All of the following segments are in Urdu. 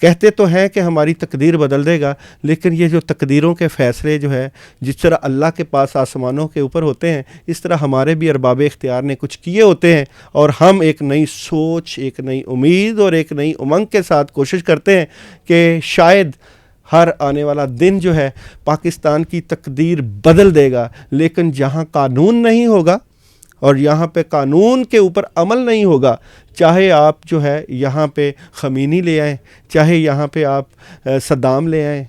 کہتے تو ہیں کہ ہماری تقدیر بدل دے گا، لیکن یہ جو تقدیروں کے فیصلے جو ہے جس طرح اللہ کے پاس آسمانوں کے اوپر ہوتے ہیں، اس طرح ہمارے بھی ارباب اختیار نے کچھ کیے ہوتے ہیں، اور ہم ایک نئی سوچ، ایک نئی امید اور ایک نئی امنگ کے ساتھ کوشش کرتے ہیں کہ شاید ہر آنے والا دن جو ہے پاکستان کی تقدیر بدل دے گا۔ لیکن جہاں قانون نہیں ہوگا اور یہاں پہ قانون کے اوپر عمل نہیں ہوگا، چاہے آپ جو ہے یہاں پہ خمینی لے آئیں، چاہے یہاں پہ آپ صدام لے آئیں،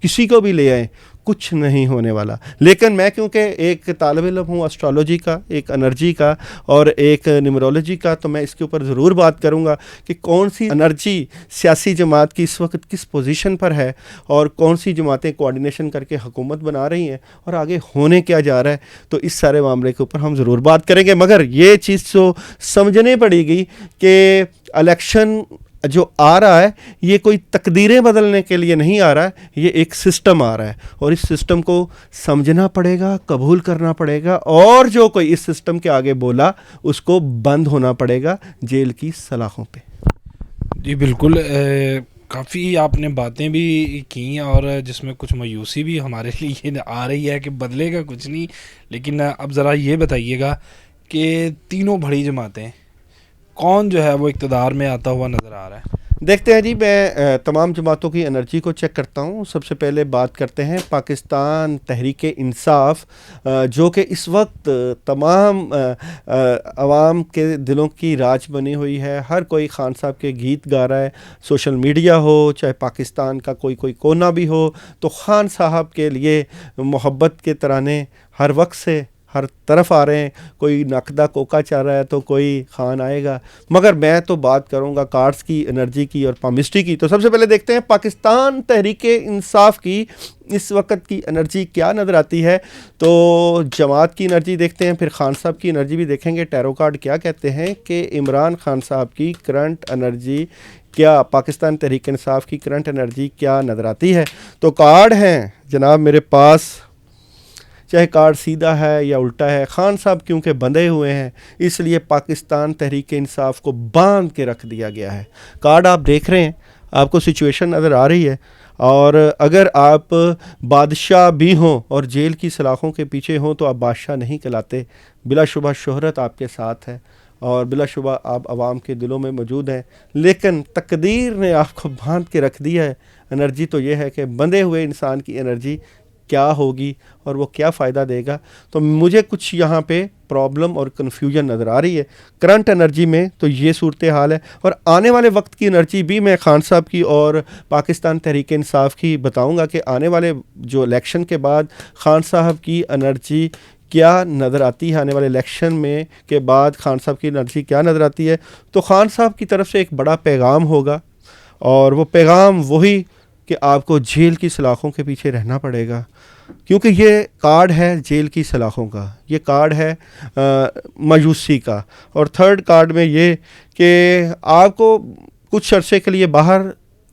کسی کو بھی لے آئیں، کچھ نہیں ہونے والا۔ لیکن میں کیونکہ ایک طالب علم ہوں اسٹرالوجی کا، ایک انرجی کا اور ایک نیمرولوجی کا، تو میں اس کے اوپر ضرور بات کروں گا کہ کون سی انرجی سیاسی جماعت کی اس وقت کس پوزیشن پر ہے، اور کون سی جماعتیں کوارڈینیشن کر کے حکومت بنا رہی ہیں، اور آگے ہونے کیا جا رہا ہے۔ تو اس سارے معاملے کے اوپر ہم ضرور بات کریں گے، مگر یہ چیز تو سمجھنے پڑے گی کہ الیکشن جو آ رہا ہے یہ کوئی تقدیریں بدلنے کے لیے نہیں آ رہا ہے، یہ ایک سسٹم آ رہا ہے، اور اس سسٹم کو سمجھنا پڑے گا، قبول کرنا پڑے گا، اور جو کوئی اس سسٹم کے آگے بولا اس کو بند ہونا پڑے گا جیل کی سلاخوں پہ۔ جی بالکل، کافی آپ نے باتیں بھی کی اور جس میں کچھ مایوسی بھی ہمارے لیے آ رہی ہے کہ بدلے گا کچھ نہیں، لیکن اب ذرا یہ بتائیے گا کہ تینوں بڑی جماعتیں کون جو ہے وہ اقتدار میں آتا ہوا نظر آ رہا ہے؟ دیکھتے ہیں جی، میں تمام جماعتوں کی انرجی کو چیک کرتا ہوں۔ سب سے پہلے بات کرتے ہیں پاکستان تحریک انصاف، جو کہ اس وقت تمام عوام کے دلوں کی راج بنی ہوئی ہے۔ ہر کوئی خان صاحب کے گیت گا رہا ہے، سوشل میڈیا ہو چاہے پاکستان کا کوئی کونا بھی ہو، تو خان صاحب کے لیے محبت کے ترانے ہر وقت سے ہر طرف آ رہے ہیں۔ کوئی نقدہ کوکا چاہ رہا ہے تو کوئی خان آئے گا، مگر میں تو بات کروں گا کارڈز کی، انرجی کی اور پامسٹری کی۔ تو سب سے پہلے دیکھتے ہیں پاکستان تحریک انصاف کی اس وقت کی انرجی کیا نظر آتی ہے۔ تو جماعت کی انرجی دیکھتے ہیں، پھر خان صاحب کی انرجی بھی دیکھیں گے۔ ٹیرو کارڈ کیا کہتے ہیں کہ عمران خان صاحب کی کرنٹ انرجی کیا، پاکستان تحریک انصاف کی کرنٹ انرجی کیا نظر آتی ہے۔ تو کارڈ ہیں جناب میرے پاس، چاہے کارڈ سیدھا ہے یا الٹا ہے، خان صاحب کیونکہ بندھے ہوئے ہیں اس لیے پاکستان تحریک انصاف کو باندھ کے رکھ دیا گیا ہے۔ کارڈ آپ دیکھ رہے ہیں، آپ کو سچویشن نظر آ رہی ہے، اور اگر آپ بادشاہ بھی ہوں اور جیل کی سلاخوں کے پیچھے ہوں تو آپ بادشاہ نہیں کہلاتے۔ بلا شبہ شہرت آپ کے ساتھ ہے اور بلا شبہ آپ عوام کے دلوں میں موجود ہیں، لیکن تقدیر نے آپ کو باندھ کے رکھ دیا ہے۔ انرجی تو یہ ہے کہ بندھے ہوئے انسان کی انرجی کیا ہوگی اور وہ کیا فائدہ دے گا۔ تو مجھے کچھ یہاں پہ پرابلم اور کنفیوژن نظر آ رہی ہے کرنٹ انرجی میں، تو یہ صورتحال ہے۔ اور آنے والے وقت کی انرجی بھی میں خان صاحب کی اور پاکستان تحریک انصاف کی بتاؤں گا کہ آنے والے جو الیکشن کے بعد خان صاحب کی انرجی کیا نظر آتی ہے، آنے والے الیکشن میں کے بعد خان صاحب کی انرجی کیا نظر آتی ہے۔ تو خان صاحب کی طرف سے ایک بڑا پیغام ہوگا، اور وہ پیغام وہی کہ آپ کو جیل کی سلاخوں کے پیچھے رہنا پڑے گا، کیونکہ یہ کارڈ ہے جیل کی سلاخوں کا، یہ کارڈ ہے مایوسی کا۔ اور تھرڈ کارڈ میں یہ کہ آپ کو کچھ عرصے کے لیے باہر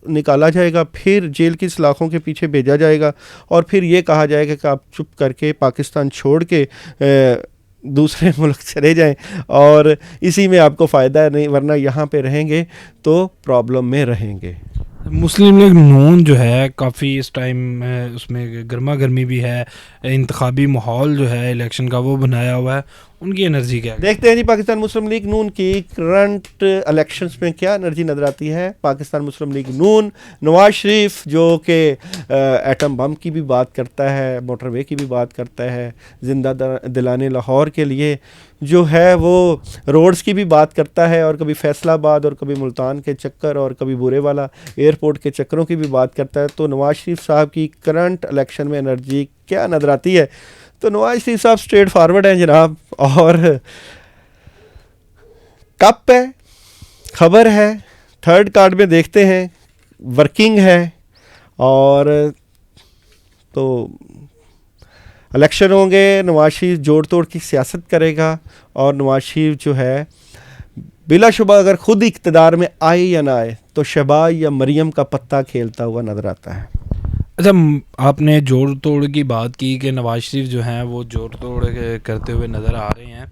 نکالا جائے گا، پھر جیل کی سلاخوں کے پیچھے بھیجا جائے گا، اور پھر یہ کہا جائے گا کہ آپ چپ کر کے پاکستان چھوڑ کے دوسرے ملک چلے جائیں، اور اسی میں آپ کو فائدہ ہے، نہیں ورنہ یہاں پہ رہیں گے تو پرابلم میں رہیں گے۔ مسلم لیگ نون جو ہے کافی اس ٹائم اس میں گرما گرمی بھی ہے، انتخابی ماحول جو ہے الیکشن کا وہ بنایا ہوا ہے، ان کی انرجی کیا ہے؟ دیکھتے ہیں جی پاکستان مسلم لیگ نون کی کرنٹ الیکشنز میں کیا انرجی نظر آتی ہے۔ پاکستان مسلم لیگ نون، نواز شریف جو کہ ایٹم بم کی بھی بات کرتا ہے، موٹر وے کی بھی بات کرتا ہے، زندہ دلانے لاہور کے لیے جو ہے وہ روڈز کی بھی بات کرتا ہے، اور کبھی فیصل آباد اور کبھی ملتان کے چکر اور کبھی بورے والا ایئرپورٹ کے چکروں کی بھی بات کرتا ہے۔ تو نواز شریف صاحب کی کرنٹ الیکشن میں انرجی کیا نظر آتی ہے؟ تو نواز شریف صاحب اسٹریٹ فارورڈ ہیں جناب، اور کپ ہے، خبر ہے۔ تھرڈ کارڈ میں دیکھتے ہیں ورکنگ ہے، اور تو الیکشن ہوں گے، نواز شریف جوڑ توڑ کی سیاست کرے گا، اور نواز شریف جو ہے بلا شبہ اگر خود اقتدار میں آئے یا نہ آئے تو شہباز یا مریم کا پتہ کھیلتا ہوا نظر آتا ہے۔ اچھا، آپ نے جوڑ توڑ کی بات کی کہ نواز شریف جو ہیں وہ جوڑ توڑ کرتے ہوئے نظر آ رہے ہیں۔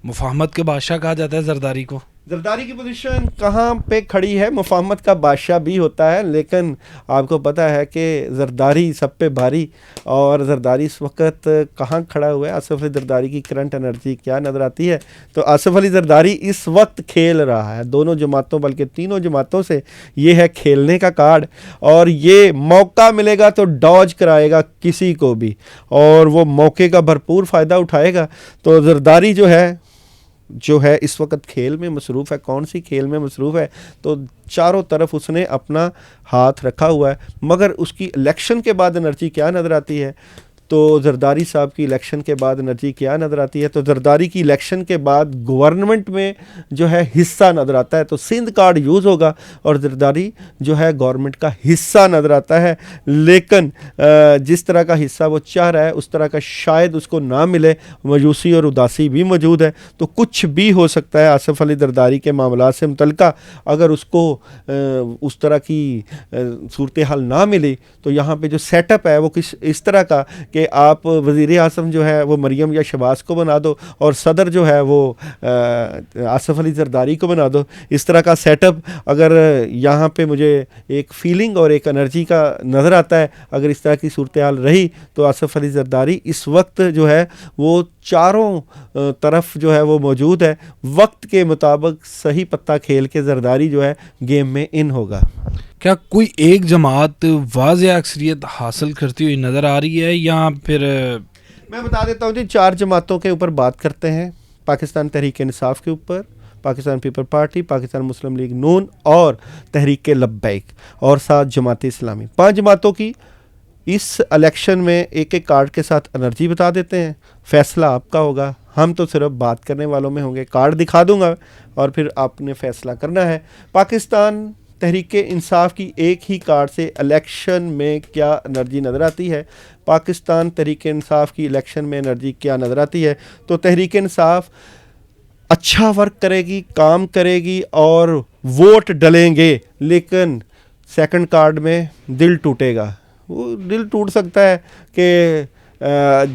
مفاہمت کے بادشاہ کہا جاتا ہے زرداری کو۔ زرداری کی پوزیشن کہاں پہ کھڑی ہے؟ مفاہمت کا بادشاہ بھی ہوتا ہے، لیکن آپ کو پتہ ہے کہ زرداری سب پہ بھاری، اور زرداری اس وقت کہاں کھڑا ہوا ہے؟ آصف علی زرداری کی کرنٹ انرجی کیا نظر آتی ہے؟ تو آصف علی زرداری اس وقت کھیل رہا ہے دونوں جماعتوں، بلکہ تینوں جماعتوں سے یہ ہے کھیلنے کا کارڈ، اور یہ موقع ملے گا تو ڈاج کرائے گا کسی کو بھی، اور وہ موقع کا بھرپور فائدہ اٹھائے گا۔ تو زرداری جو ہے اس وقت کھیل میں مصروف ہے۔ کون سی کھیل میں مصروف ہے؟ تو چاروں طرف اس نے اپنا ہاتھ رکھا ہوا ہے، مگر اس کی الیکشن کے بعد انرجی کیا نظر آتی ہے؟ تو زرداری صاحب کی الیکشن کے بعد انرجی کیا نظر آتی ہے؟ تو زرداری کی الیکشن کے بعد گورنمنٹ میں جو ہے حصہ نظر آتا ہے، تو سندھ کارڈ یوز ہوگا اور زرداری جو ہے گورنمنٹ کا حصہ نظر آتا ہے، لیکن جس طرح کا حصہ وہ چاہ رہا ہے اس طرح کا شاید اس کو نہ ملے، مایوسی اور اداسی بھی موجود ہے۔ تو کچھ بھی ہو سکتا ہے آصف علی زرداری کے معاملات سے متعلقہ، اگر اس کو اس طرح کی صورتحال نہ ملی تو یہاں پہ جو سیٹ اپ ہے وہ اس طرح کا کہ آپ وزیر اعظم جو ہے وہ مریم یا شہباز کو بنا دو اور صدر جو ہے وہ آصف علی زرداری کو بنا دو، اس طرح کا سیٹ اپ اگر یہاں پہ مجھے ایک فیلنگ اور ایک انرجی کا نظر آتا ہے، اگر اس طرح کی صورتحال رہی تو آصف علی زرداری اس وقت جو ہے وہ چاروں طرف جو ہے وہ موجود ہے، وقت کے مطابق صحیح پتہ کھیل کے زرداری جو ہے گیم میں ان ہوگا۔ کیا کوئی ایک جماعت واضح اکثریت حاصل کرتی ہوئی نظر آ رہی ہے یا پھر؟ میں بتا دیتا ہوں جی، 4 جماعتوں کے اوپر بات کرتے ہیں، پاکستان تحریک انصاف کے اوپر، پاکستان پیپل پارٹی، پاکستان مسلم لیگ نون اور تحریک لبیک، اور 7 جماعت اسلامی۔ 5 جماعتوں کی اس الیکشن میں ایک ایک کارڈ کے ساتھ انرجی بتا دیتے ہیں، فیصلہ آپ کا ہوگا، ہم تو صرف بات کرنے والوں میں ہوں گے، کارڈ دکھا دوں گا اور پھر آپ نے فیصلہ کرنا ہے۔ پاکستان تحریک انصاف کی ایک ہی کارڈ سے الیکشن میں کیا انرجی نظر آتی ہے؟ پاکستان تحریک انصاف کی الیکشن میں انرجی کیا نظر آتی ہے؟ تو تحریک انصاف اچھا ورک کرے گی، کام کرے گی اور ووٹ ڈلیں گے، لیکن سیکنڈ کارڈ میں دل ٹوٹے گا۔ وہ دل ٹوٹ سکتا ہے کہ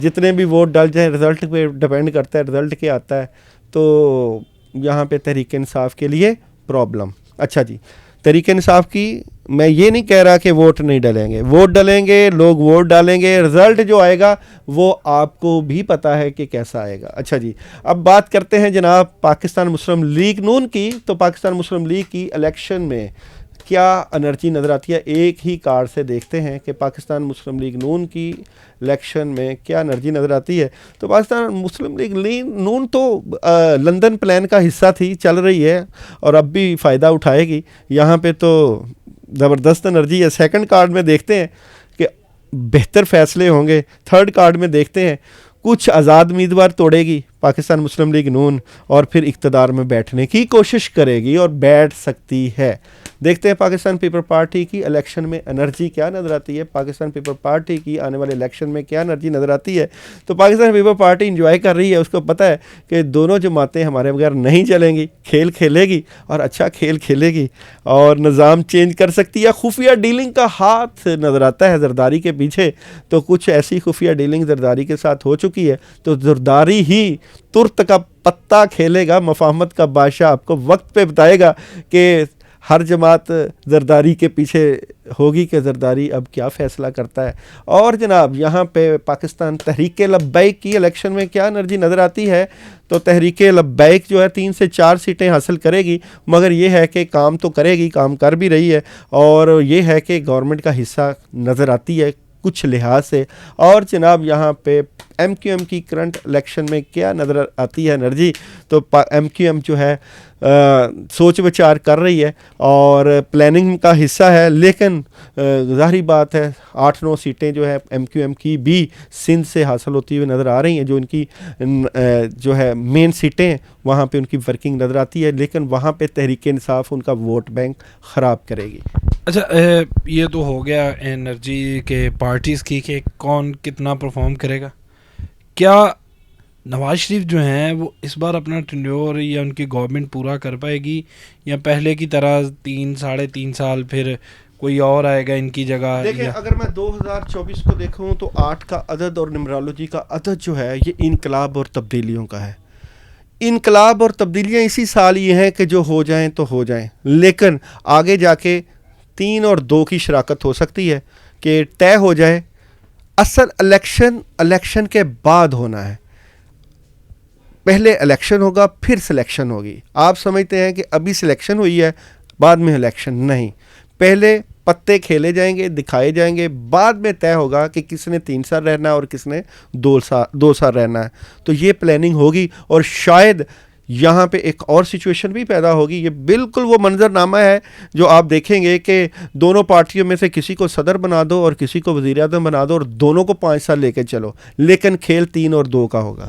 جتنے بھی ووٹ ڈل جائیں، رزلٹ پہ ڈپینڈ کرتا ہے، رزلٹ کیا آتا ہے، تو یہاں پہ تحریک انصاف کے لیے پرابلم۔ اچھا جی، تحریک انصاف کی میں یہ نہیں کہہ رہا کہ ووٹ نہیں ڈلیں گے، ووٹ ڈلیں گے، لوگ ووٹ ڈالیں گے، رزلٹ جو آئے گا وہ آپ کو بھی پتہ ہے کہ کیسا آئے گا۔ اچھا جی، اب بات کرتے ہیں جناب پاکستان مسلم لیگ نون کی۔ تو پاکستان مسلم لیگ کی الیکشن میں کیا انرجی نظر آتی ہے؟ ایک ہی کارڈ سے دیکھتے ہیں کہ پاکستان مسلم لیگ نون کی الیکشن میں کیا انرجی نظر آتی ہے۔ تو پاکستان مسلم لیگ نون تو لندن پلان کا حصہ تھی، چل رہی ہے اور اب بھی فائدہ اٹھائے گی، یہاں پہ تو زبردست انرجی ہے۔ سیکنڈ کارڈ میں دیکھتے ہیں کہ بہتر فیصلے ہوں گے۔ تھرڈ کارڈ میں دیکھتے ہیں کچھ آزاد امیدوار توڑے گی پاکستان مسلم لیگ نون اور پھر اقتدار میں بیٹھنے کی کوشش کرے گی اور بیٹھ سکتی ہے۔ دیکھتے ہیں پاکستان پیپل پارٹی کی الیکشن میں انرجی کیا نظر آتی ہے، پاکستان پیپل پارٹی کی آنے والے الیکشن میں کیا انرجی نظر آتی ہے۔ تو پاکستان پیپل پارٹی انجوائے کر رہی ہے، اس کو پتہ ہے کہ دونوں جماعتیں ہمارے بغیر نہیں چلیں گی، کھیل کھیلے گی اور اچھا کھیل کھیلے گی اور نظام چینج کر سکتی ہے۔ خفیہ ڈیلنگ کا ہاتھ نظر آتا ہے زرداری کے پیچھے، تو کچھ ایسی خفیہ ڈیلنگ زرداری کے ساتھ ہو چکی ہے، تو زرداری ہی ترت کا پتہ کھیلے گا، مفاہمت کا بادشاہ آپ کو وقت پہ بتائے گا کہ ہر جماعت زرداری کے پیچھے ہوگی کہ زرداری اب کیا فیصلہ کرتا ہے۔ اور جناب یہاں پہ پاکستان تحریک لبیک کی الیکشن میں کیا انرجی نظر آتی ہے؟ تو تحریک لبیک جو ہے 3 سے 4 سیٹیں حاصل کرے گی، مگر یہ ہے کہ کام تو کرے گی، کام کر بھی رہی ہے، اور یہ ہے کہ گورنمنٹ کا حصہ نظر آتی ہے کچھ لحاظ سے۔ اور جناب یہاں پہ ایم کیو ایم کی کرنٹ الیکشن میں کیا نظر آتی ہے انرجی؟ تو ایم کیو ایم جو ہے سوچ بچار کر رہی ہے اور پلاننگ کا حصہ ہے، لیکن ظاہری بات ہے 8-9 سیٹیں جو ہے ایم کیو ایم کی بھی سندھ سے حاصل ہوتی ہوئی نظر آ رہی ہیں، جو ان کی جو ہے مین سیٹیں وہاں پہ ان کی ورکنگ نظر آتی ہے، لیکن وہاں پہ تحریک انصاف ان کا ووٹ بینک خراب کرے گی۔ اچھا، یہ تو ہو گیا انرجی کے پارٹیز کی کہ کون کتنا پرفارم کرے گا۔ کیا نواز شریف جو ہیں وہ اس بار اپنا ٹینیور یا ان کی گورنمنٹ پورا کر پائے گی، یا پہلے کی طرح 3-3.5 سال پھر کوئی اور آئے گا ان کی جگہ؟ دیکھیں اگر میں 2024 کو دیکھوں تو 8 کا عدد اور نمرالوجی کا عدد جو ہے یہ انقلاب اور تبدیلیوں کا ہے۔ انقلاب اور تبدیلیاں اسی سال یہ ہیں کہ جو ہو جائیں تو ہو جائیں، لیکن آگے جا کے 3 اور 2 کی شراکت ہو سکتی ہے کہ طے ہو جائے. اصل الیکشن کے بعد ہونا ہے. پہلے الیکشن ہوگا پھر سلیکشن ہوگی. آپ سمجھتے ہیں کہ ابھی سلیکشن ہوئی ہے بعد میں الیکشن، نہیں. پہلے پتے کھیلے جائیں گے، دکھائے جائیں گے، بعد میں طے ہوگا کہ کس نے 3 سال رہنا ہے اور کس نے 2 سال رہنا ہے. تو یہ پلاننگ ہوگی اور شاید یہاں پہ ایک اور سچویشن بھی پیدا ہوگی. یہ بالکل وہ منظر نامہ ہے جو آپ دیکھیں گے کہ دونوں پارٹیوں میں سے کسی کو صدر بنا دو اور کسی کو وزیر اعظم بنا دو اور دونوں کو 5 سال لے کے چلو، لیکن کھیل 3 اور 2 کا ہوگا.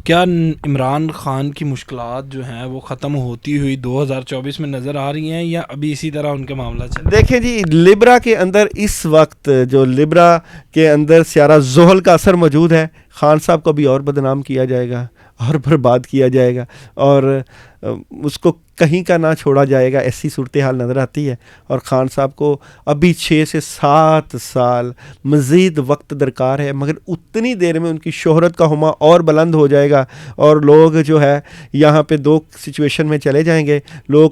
کیا عمران خان کی مشکلات جو ہیں وہ ختم ہوتی ہوئی 2024 میں نظر آ رہی ہیں یا ابھی اسی طرح ان کے معاملہ چل؟ دیکھیں جی، لبرا کے اندر اس وقت جو لبرا کے اندر سیارہ زحل کا اثر موجود ہے. خان صاحب کو بھی اور بدنام کیا جائے گا اور برباد کیا جائے گا اور اس کو کہیں کا نہ چھوڑا جائے گا، ایسی صورتحال نظر آتی ہے. اور خان صاحب کو ابھی 6 سے 7 سال مزید وقت درکار ہے، مگر اتنی دیر میں ان کی شہرت کا ہما اور بلند ہو جائے گا اور لوگ جو ہے یہاں پہ 2 سچویشن میں چلے جائیں گے.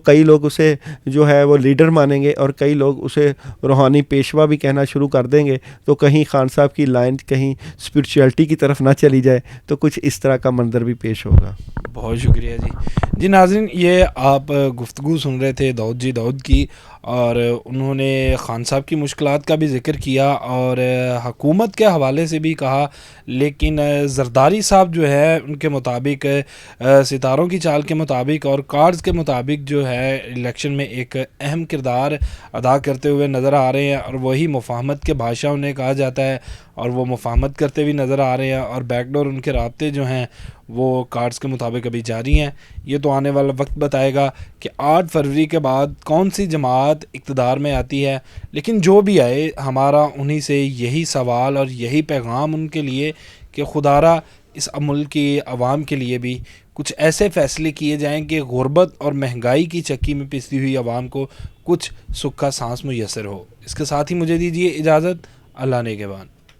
کئی لوگ اسے جو ہے وہ لیڈر مانیں گے اور کئی لوگ اسے روحانی پیشوا بھی کہنا شروع کر دیں گے. تو کہیں خان صاحب کی لائن کہیں اسپرچویلٹی کی طرف نہ چلی جائے تو کچھ اس طرح کا منظر بھی پیش ہوگا. بہت شکریہ جی ناظرین، یہ آپ گفتگو سن رہے تھے داؤد کی، اور انہوں نے خان صاحب کی مشکلات کا بھی ذکر کیا اور حکومت کے حوالے سے بھی کہا. لیکن زرداری صاحب جو ہے ان کے مطابق، ستاروں کی چال کے مطابق اور کارڈز کے مطابق جو ہے الیکشن میں ایک اہم کردار ادا کرتے ہوئے نظر آ رہے ہیں، اور وہی مفاہمت کے بادشاہ انہیں کہا جاتا ہے اور وہ مفاہمت کرتے بھی نظر آ رہے ہیں. اور بیک ڈور ان کے رابطے جو ہیں وہ کارڈز کے مطابق ابھی جاری ہیں. یہ تو آنے والا وقت بتائے گا کہ 8 فروری کے بعد کون سی جماعت اقتدار میں آتی ہے. لیکن جو بھی آئے، ہمارا انہی سے یہی سوال اور یہی پیغام ان کے لیے کہ خدارا اس ملک کی عوام کے لیے بھی کچھ ایسے فیصلے کیے جائیں کہ غربت اور مہنگائی کی چکی میں پستی ہوئی عوام کو کچھ سکھ کا سانس میسر ہو. اس کے ساتھ ہی مجھے دیجیے اجازت. اللہ نگہبان.